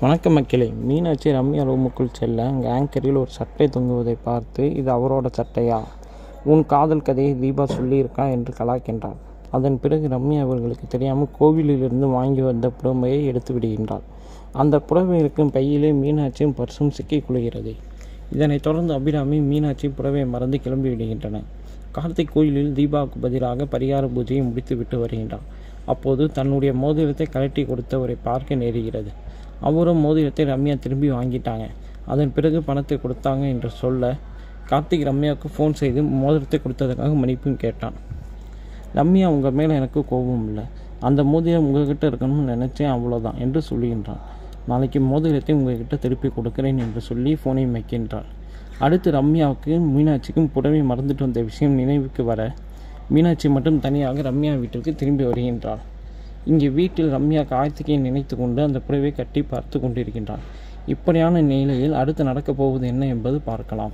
வணக்கம் மக்களே. மீனாட்சி ரம்யா ரூமுக்குள் செல்ல அங்கே ஆங்கரில் ஒரு சட்டை தொங்குவதை பார்த்து, இது அவரோட சட்டையா, உன் காதல் கதையை தீபா சொல்லியிருக்கா என்று கலாய்க்கின்றார். அதன் பிறகு ரம்யா அவர்களுக்கு தெரியாமல் கோவிலிலிருந்து வாங்கி வந்த புடவையை எடுத்து விடுகின்றார். அந்த புடவை இருக்கும் பையிலே மீனாட்சியும் பர்சும் சிக்கிக் கொள்கிறது. இதனைத் தொடர்ந்து அபிராமி மீனாட்சி புடவையை மறந்து கிளம்பி விடுகின்றன. கார்த்திக் கோயிலில் தீபாவுக்கு பதிலாக பரிகார பூஜையை முடித்து விட்டு வருகின்றார். அப்போது தன்னுடைய மோதிரத்தை கழட்டி கொடுத்தவரை பார்க்க நேருகிறது. அவரும் மோதிரத்தை ரம்யா திரும்பி வாங்கிட்டாங்க. அதன் பிறகு பணத்தை கொடுத்தாங்க என்று சொல்ல, கார்த்திக் ரம்யாவுக்கு ஃபோன் செய்து மோதிரத்தை கொடுத்ததுக்காக மன்னிப்பும் கேட்டான். ரம்யா, உங்கள் மேலே எனக்கு கோபம் இல்லை, அந்த மோதிரம் உங்கள்கிட்ட இருக்கணும்னு நினச்சேன், அவ்வளோதான் என்று சொல்லுகின்றான். நாளைக்கு மோதிரத்தை உங்கள்கிட்ட திருப்பி கொடுக்குறேன் என்று சொல்லி ஃபோனையும் வைக்கின்றாள். அடுத்து ரம்யாவுக்கும் மீனாட்சிக்கும் புடவை மறந்துட்டு வந்த விஷயம் நினைவுக்கு வர, மீனாட்சி மட்டும் தனியாக ரம்யா வீட்டிற்கு திரும்பி வருகின்றாள். இங்கே வீட்டில் ரம்யா கார்த்திகை நினைத்து கொண்டு அந்த புடவை கட்டி பார்த்து கொண்டிருக்கின்றாள். இப்படியான நிலையில் அடுத்து நடக்கப் போவது என்ன என்பது பார்க்கலாம்.